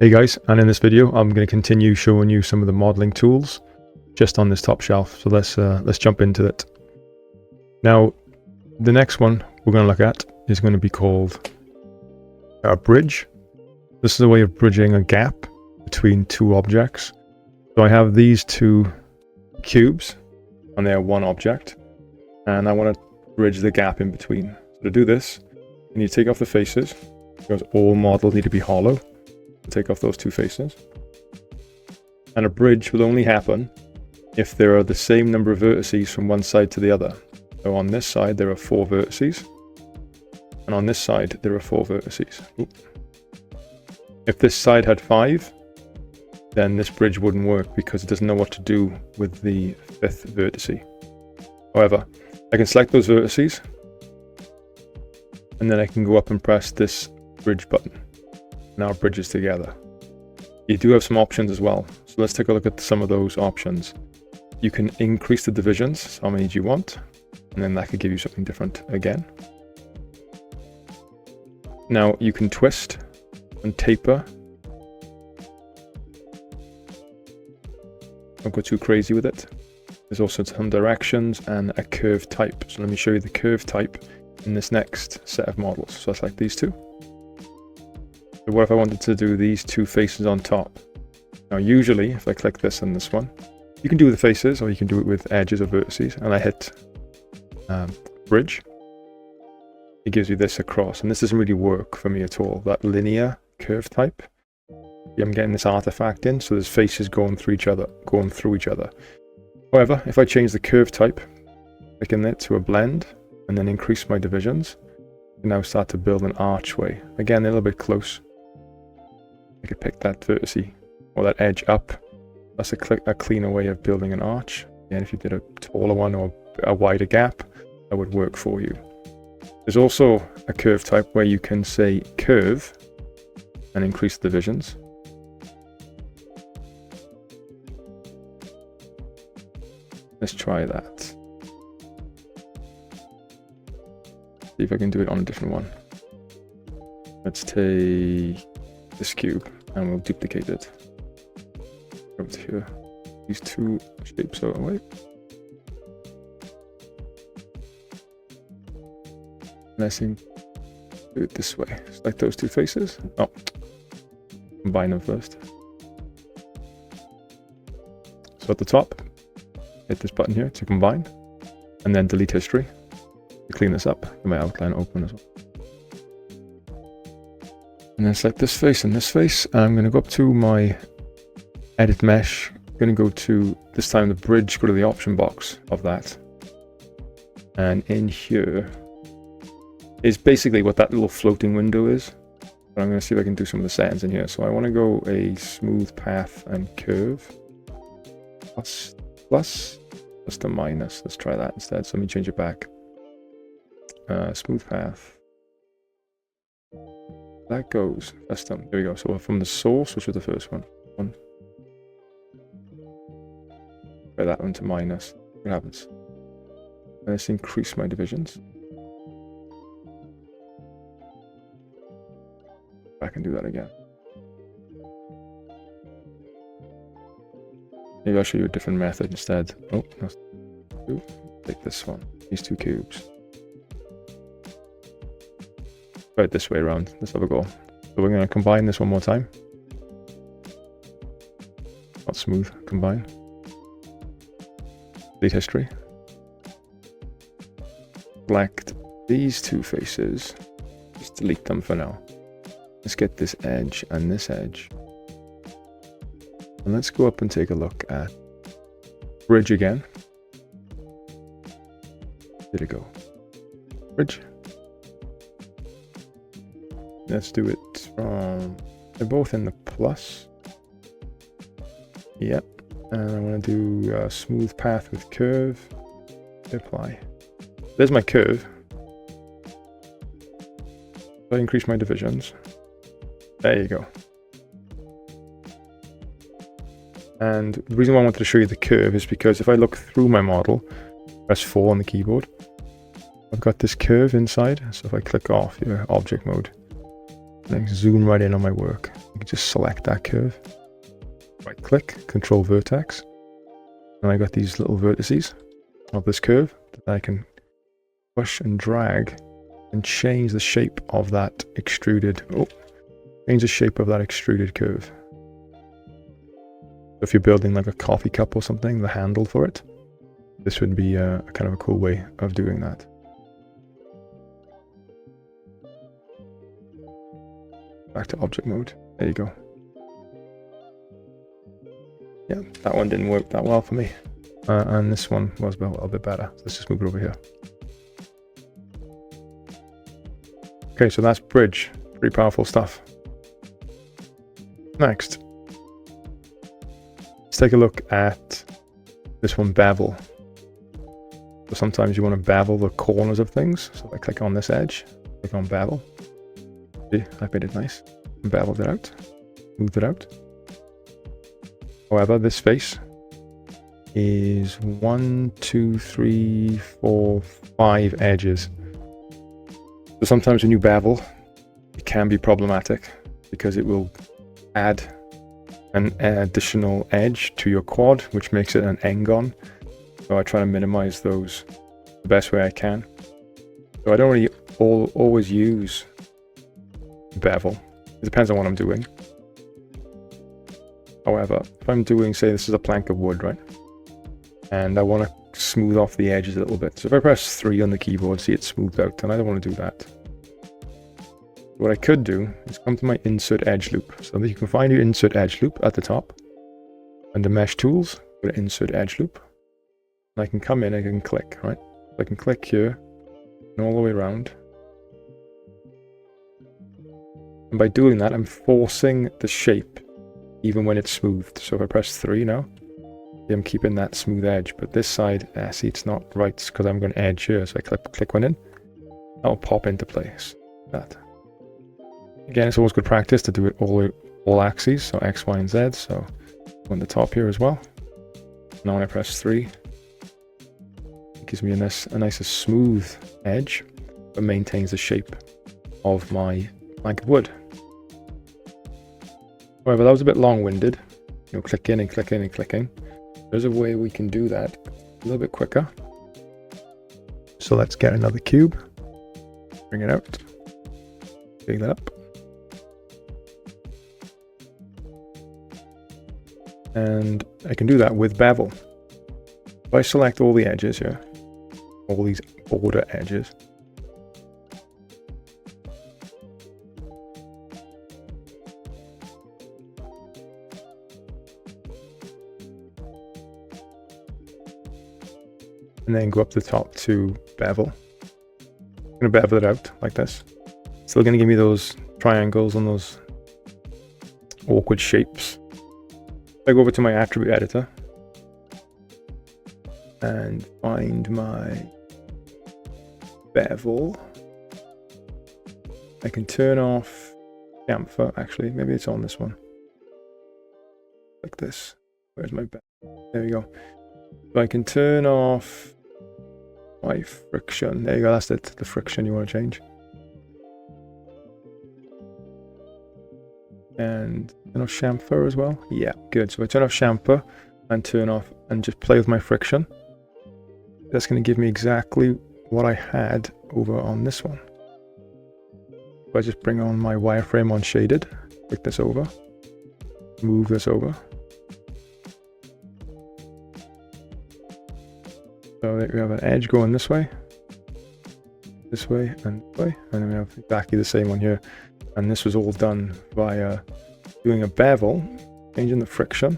Hey guys, and in this video I'm going to continue showing you some of the modeling tools just on this top shelf. So let's jump into it. Now the next one we're going to look at is going to be called a bridge. This is a way of bridging a gap between two objects. So I have these two cubes and they are one object, and I want to bridge the gap in between. So to do this, you need to take off the faces because all models need to be hollow. Take off those two faces, and a bridge will only happen if there are the same number of vertices from one side to the other. So on this side there are 4 vertices, and on this side there are 4 vertices. Ooh. If this side had 5, then this bridge wouldn't work because it doesn't know what to do with the 5th vertice. However, I can select those vertices, and then I can go up and press this bridge button. Now it bridges together. You do have some options as well, so let's take a look at some of those options. You can increase the divisions, how many do you want, and then that could give you something different again. Now you can twist and taper. Don't go too crazy with it. There's also some directions and a curve type. So let me show you the curve type in this next set of models. So I select these two. So what if I wanted to do these two faces on top? Now usually if I click this and this one, you can do the faces or you can do it with edges or vertices, and I hit bridge. It gives you this across, and this doesn't really work for me at all, that linear curve type. I'm getting this artifact in, so there's faces going through each other. However, if I change the curve type, click in it to a blend, and then increase my divisions, I can now start to build an archway. Again, a little bit close. I could pick that vertice or that edge up. That's a cleaner way of building an arch. And if you did a taller one or a wider gap, that would work for you. There's also a curve type where you can say curve and increase the divisions. Let's try that. See if I can do it on a different one. Let's take this cube and we'll duplicate it. Over to here. These two shapes are away. Let's do it this way. Select those two faces. Oh, combine them first. So at the top, hit this button here to combine, and then delete history to clean this up. Get my outline open as well. And then select this face and this face. I'm going to go up to my edit mesh. I'm going to go to, this time the bridge, go to the option box of that. And in here is basically what that little floating window is. But I'm going to see if I can do some of the settings in here. So I want to go a smooth path and curve. Plus to minus. Let's try that instead. So let me change it back. Smooth path. That goes custom. There we go. So from the source, which was the first one. Try that one to minus. What happens? Let's increase my divisions. I can do that again. Maybe I'll show you a different method instead. Oh, no. Take this one. These two cubes. Try it this way around. Let's have a go. So we're going to combine this one more time. Not smooth. Combine. Delete history. Select these two faces. Just delete them for now. Let's get this edge and this edge. And let's go up and take a look at bridge again. Did it go? Bridge. Let's do it from, they're both in the plus. Yep. And I want to do a smooth path with curve. Apply. There's my curve. I increase my divisions. There you go. And the reason why I wanted to show you the curve is because if I look through my model, press 4 on the keyboard, I've got this curve inside. So if I click off your object mode, I can zoom right in on my work. You can just select that curve, right click, control vertex, and I got these little vertices of this curve that I can push and drag and change the shape of that extruded, change the shape of that extruded curve. If you're building like a coffee cup or something, the handle for it, this would be a kind of a cool way of doing that. Back to object mode. There you go. Yeah, that one didn't work that well for me. And this one was a little bit better. Let's just move it over here. Okay, so that's bridge. Pretty powerful stuff. Next, let's take a look at this one, bevel. So sometimes you want to bevel the corners of things. So I click on this edge, click on bevel. See, I made it nice. Beveled it out, moved it out. However, this face is 1, 2, 3, 4, 5 edges. So sometimes when you bevel, it can be problematic because it will add an additional edge to your quad, which makes it an n-gon. So I try to minimize those the best way I can. So I don't really always use bevel. It depends on what I'm doing. However, if I'm doing, say this is a plank of wood, right? And I want to smooth off the edges a little bit. So if I press 3 on the keyboard, see it smoothed out, and I don't want to do that. What I could do is come to my insert edge loop. So that you can find your insert edge loop at the top. Under mesh tools, go to insert edge loop. And I can come in, I can click, right? So I can click here and all the way around. And by doing that, I'm forcing the shape even when it's smoothed. So if I press 3 now, I'm keeping that smooth edge. But this side, see, it's not right because I'm going to edge here. So I click one in, that'll pop into place. That. Again, it's always good practice to do it all axes, so X, Y, and Z. So on the top here as well. Now when I press 3, it gives me a nice smooth edge, but maintains the shape of my plank of wood. However, that was a bit long-winded. You know, clicking and clicking and clicking. There's a way we can do that a little bit quicker. So let's get another cube, bring it out, big that up. And I can do that with bevel. If I select all the edges here, all these border edges, and then go up the top to bevel. I'm going to bevel it out like this. Still going to give me those triangles and those awkward shapes. I go over to my attribute editor and find my bevel. I can turn off chamfer. Actually, maybe it's on this one. Like this. Where's my bevel? There we go. So I can turn off my friction. There you go, that's it, the friction you want to change. And turn off chamfer as well. Yeah, good. So I turn off chamfer and turn off and just play with my friction. That's going to give me exactly what I had over on this one. So I just bring on my wireframe on shaded, click this over, move this over. So we have an edge going this way, and this way, and then we have exactly the same one here. And this was all done via doing a bevel, changing the friction,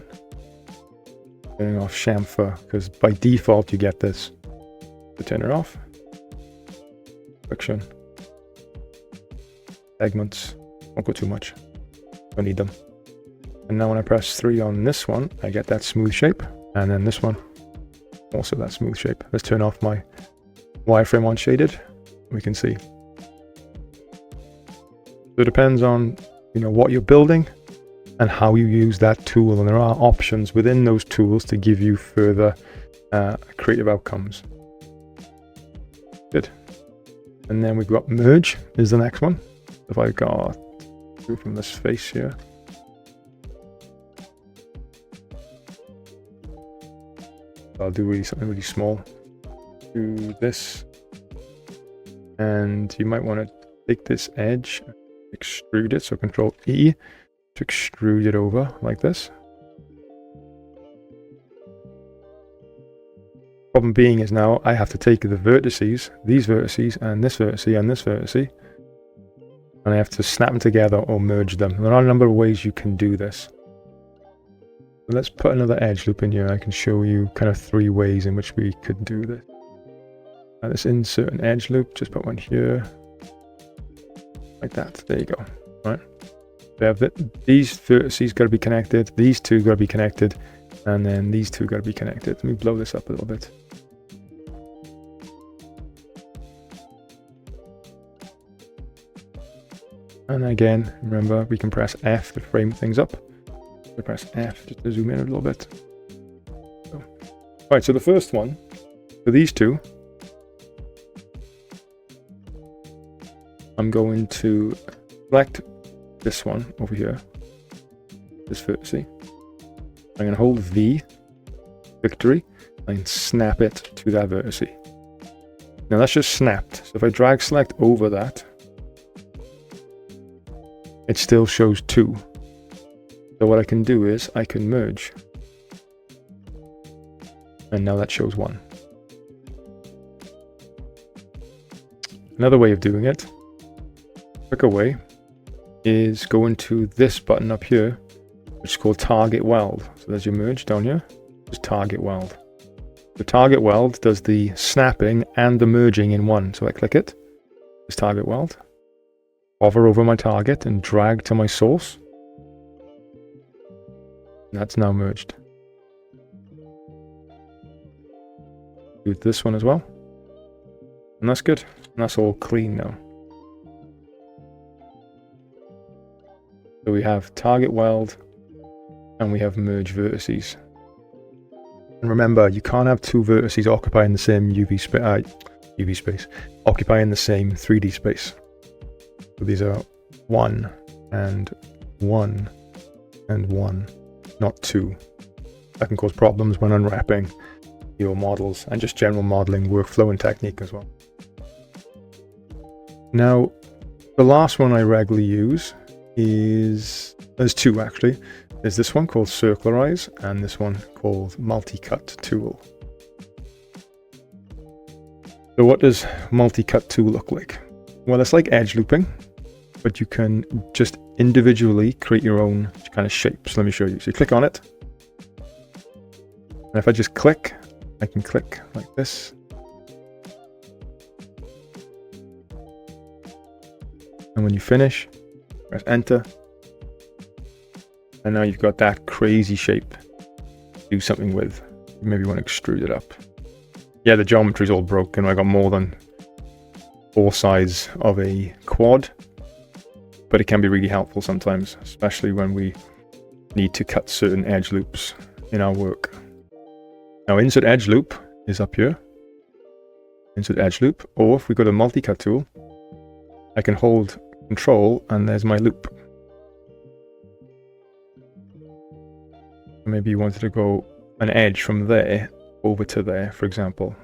turning off chamfer, because by default you get this. So turn it off, friction, segments, won't go too much, don't need them. And now when I press 3 on this one, I get that smooth shape, and then this one, also that smooth shape. Let's turn off my wireframe on shaded. We can see. So it depends on, you know, what you're building and how you use that tool, and there are options within those tools to give you further creative outcomes. Good. And then we've got merge is the next one. If I got through from this face here, I'll do something really small. Do this. And you might want to take this edge, extrude it, so Control E to extrude it over like this. Problem being is now I have to take the vertices, these vertices, and this vertice, and this vertice, and I have to snap them together or merge them. There are a number of ways you can do this. So let's put another edge loop in here. I can show you kind of 3 ways in which we could do this. Let's insert an edge loop, just put one here, like that. There you go. All right. We have these vertices got to be connected, these two got to be connected, and then these two got to be connected. Let me blow this up a little bit. And again, remember, we can press F to frame things up. So press F just to zoom in a little bit. So. Right, so the first one, for these two, I'm going to select this one over here, this vertex. I'm going to hold V, victory, and snap it to that vertex. Now that's just snapped. So if I drag select over that, it still shows 2. So what I can do is I can merge. And now that shows 1. Another way of doing it, quicker way, is go into this button up here, which is called Target Weld. So there's your merge down here, just Target Weld. The Target Weld does the snapping and the merging in one. So I click it, just Target Weld, hover over my target and drag to my source. And that's now merged. Do this one as well. And that's good. And that's all clean now. So we have Target Weld and we have merge vertices. And remember, you can't have 2 vertices occupying the same UV space, occupying the same 3D space. So these are 1 and 1 and 1, not 2. That can cause problems when unwrapping your models and just general modeling workflow and technique as well. Now, the last one I regularly use is, there's 2 actually. There's this one called Circularize and this one called Multi-Cut Tool. So what does Multi-Cut Tool look like? Well, it's like edge looping, but you can just individually create your own kind of shapes. Let me show you. So you click on it. And if I just click, I can click like this. And when you finish, press enter. And now you've got that crazy shape to do something with. Maybe you want to extrude it up. Yeah, the geometry's all broken. I got more than 4 sides of a quad. But it can be really helpful sometimes, especially when we need to cut certain edge loops in our work. Now, insert edge loop is up here. Insert edge loop. Or if we go to multi-cut tool, I can hold control and there's my loop. Maybe you wanted to go an edge from there over to there, for example.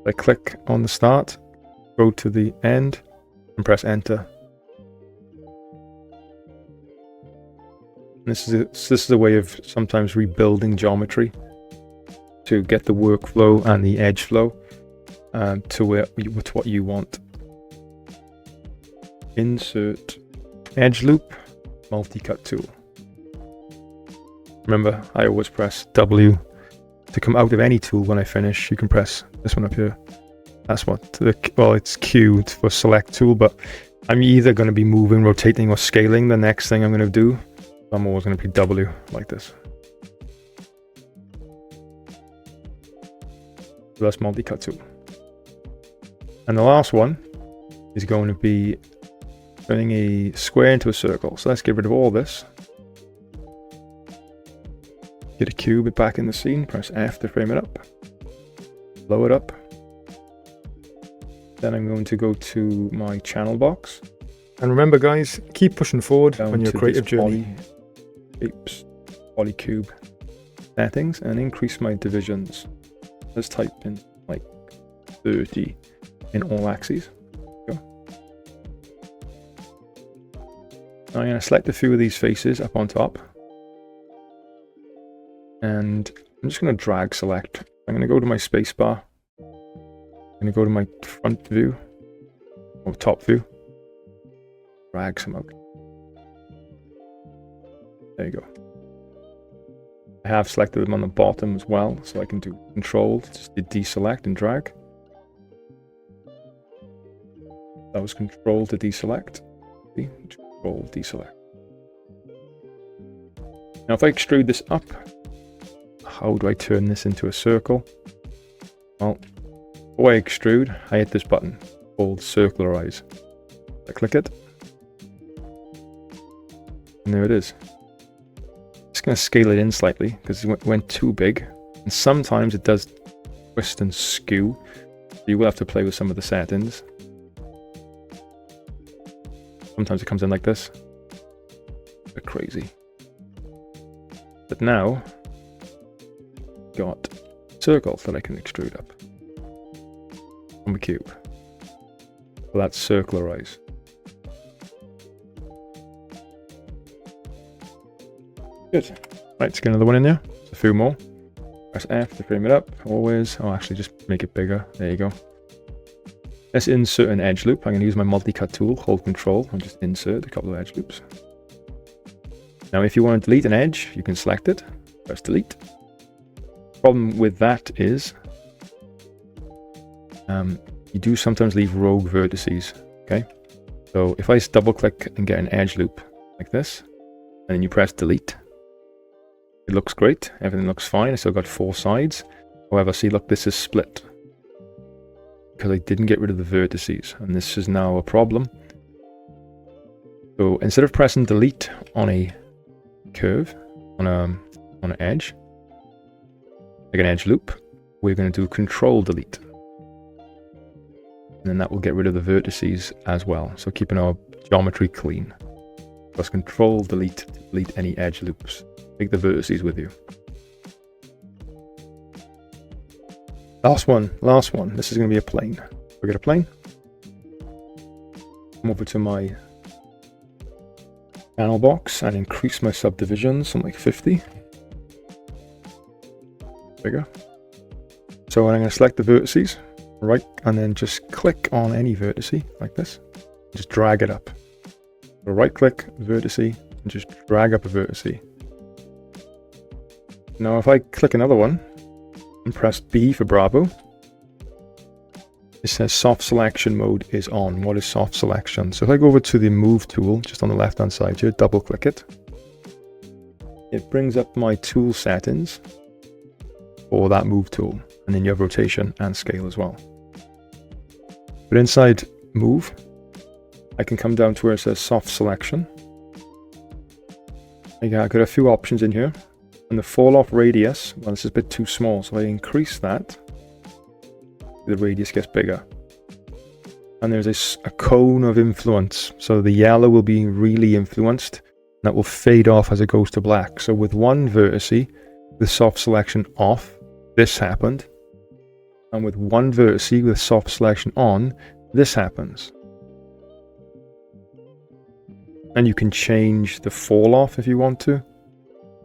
I click on the start, go to the end, and press enter. This is a way of sometimes rebuilding geometry to get the workflow and the edge flow to what you want. Insert edge loop, multi-cut tool. Remember, I always press W to come out of any tool when I finish. You can press this one up here. That's what, well, it's Q for select tool, but I'm either going to be moving, rotating, or scaling the next thing I'm going to do. I'm always going to be W, like this. So that's multi-cut tool. And the last one is going to be turning a square into a circle. So let's get rid of all this. Get a cube back in the scene, press F to frame it up. Blow it up. Then I'm going to go to my channel box. And remember guys, keep pushing forward on your creative journey. Shapes, polycube. settings and increase my divisions. Let's type in like 30 in all axes. Go. Now I'm going to select a few of these faces up on top. And I'm just going to drag select. I'm going to go to my spacebar. I'm going to go to my front view, or top view. Drag some out. There you go. I have selected them on the bottom as well, so I can do control, just deselect and drag. That was control to deselect. See? Control, deselect. Now if I extrude this up, how do I turn this into a circle? Well, before I extrude, I hit this button called circularize. I click it. And there it is. Just going to scale it in slightly because it went too big. And sometimes it does twist and skew. So you will have to play with some of the settings. Sometimes it comes in like this. A bit crazy. But now, got circles that I can extrude up on the cube. Well, that's circularize. Good. Right, let's get another one in there. There's a few more. Press F to frame it up. Always. Oh, actually, just make it bigger. There you go. Let's insert an edge loop. I'm going to use my multi-cut tool, hold Control, and just insert a couple of edge loops. Now, if you want to delete an edge, you can select it. Press Delete. Problem with that is, you do sometimes leave rogue vertices. Okay. So if I double-click and get an edge loop like this, and then you press Delete. It looks great, everything looks fine, I still got 4 sides. However, see, look, this is split. Because I didn't get rid of the vertices, and this is now a problem. So instead of pressing delete on a curve, on an edge, like an edge loop, we're going to do control delete. And then that will get rid of the vertices as well, so keeping our geometry clean. Press control delete to delete any edge loops. Take the vertices with you. Last one. This is going to be a plane. We get a plane. Come over to my panel box and increase my subdivisions, something like 50. Bigger. So I'm going to select the vertices, right, and then just click on any vertice like this. Just drag it up. So right click, vertice, and just drag up a vertice. Now if I click another one and press B for Bravo, it says soft selection mode is on. What is soft selection? So if I go over to the move tool, just on the left hand side here, double click it. It brings up my tool settings for that move tool. And then you have rotation and scale as well. But inside move, I can come down to where it says soft selection. I've got a few options in here. And the fall off radius, well, this is a bit too small, so I increase that. The radius gets bigger. And there's a cone of influence. So the yellow will be really influenced. And that will fade off as it goes to black. So with one vertice, with soft selection off, this happened. And with one vertice with soft selection on, this happens. And you can change the fall off if you want to.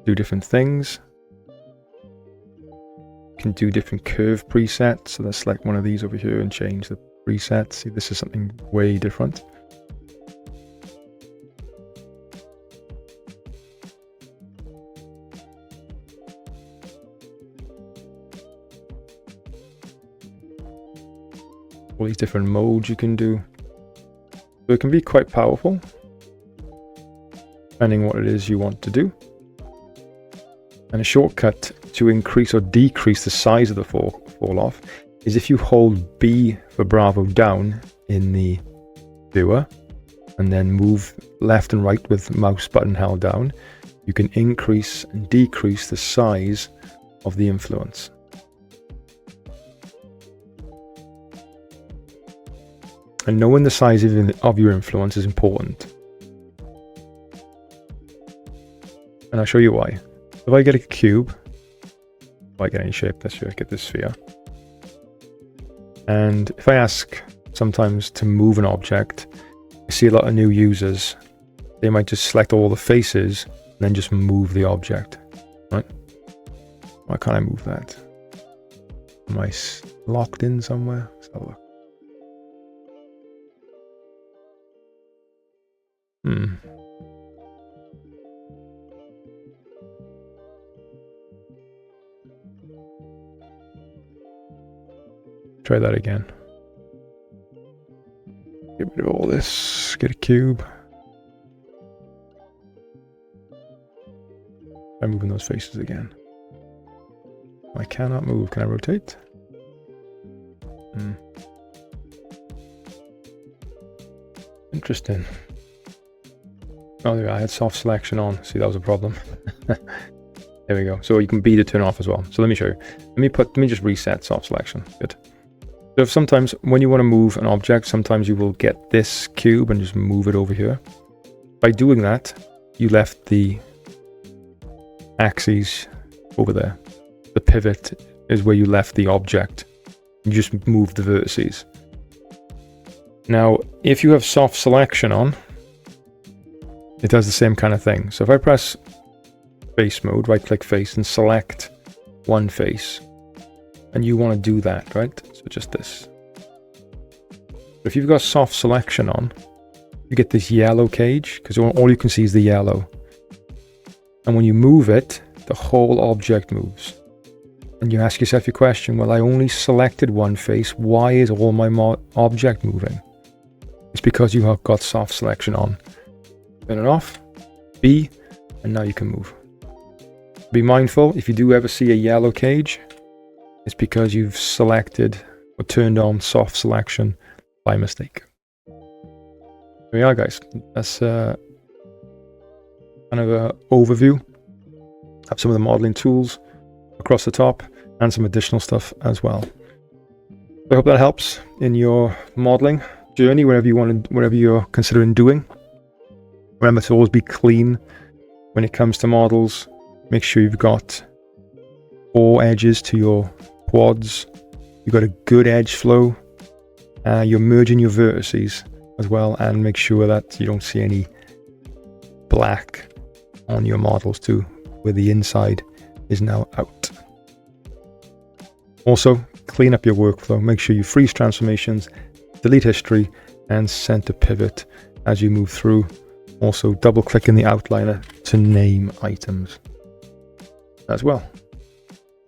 Do different things. You can do different curve presets. So let's select one of these over here and change the preset. See, this is something way different. All these different modes you can do. So it can be quite powerful, depending what it is you want to do. And a shortcut to increase or decrease the size of the fall off is if you hold B for Bravo down in the viewer and then move left and right with mouse button held down, you can increase and decrease the size of the influence. And knowing the size of your influence is important. And I'll show you why. If I get a cube I get any shape this year, I get this sphere. And if I ask sometimes to move an object, I see a lot of new users. They might just select all the faces and then just move the object, right? Why can't I move that? Am I locked in somewhere? Let's have a look. Try that again. Get rid of all this. Get a cube. I'm moving those faces again. I cannot move. Can I rotate? Interesting. Oh, yeah, I had soft selection on. See, that was a problem. There we go. So you can B to turn off as well. So let me show you. Let me just reset soft selection. Good. So if sometimes when you want to move an object, sometimes you will get this cube and just move it over here. By doing that, you left the axes over there. The pivot is where you left the object. You just move the vertices. Now, if you have soft selection on, it does the same kind of thing. So if I press face mode, right click face and select one face, and you want to do that, right? So just this. But if you've got soft selection on, you get this yellow cage, because all you can see is the yellow. And when you move it, the whole object moves. And you ask yourself your question, well, I only selected one face. Why is all my object moving? It's because you have got soft selection on. Turn it off, B, and now you can move. Be mindful, if you do ever see a yellow cage, it's because you've selected or turned on soft selection by mistake. There we are, guys. That's kind of an overview of some of the modeling tools across the top and some additional stuff as well. I hope that helps in your modeling journey, whatever you're considering doing. Remember to always be clean when it comes to models. Make sure you've got 4 edges to your quads. You've got a good edge flow. You're merging your vertices as well, and make sure that you don't see any black on your models too, where the inside is now out. Also, clean up your workflow. Make sure you freeze transformations, delete history, and center pivot as you move through. Also, double click in the outliner to name items as well.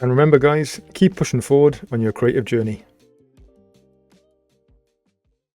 And remember, guys, keep pushing forward on your creative journey.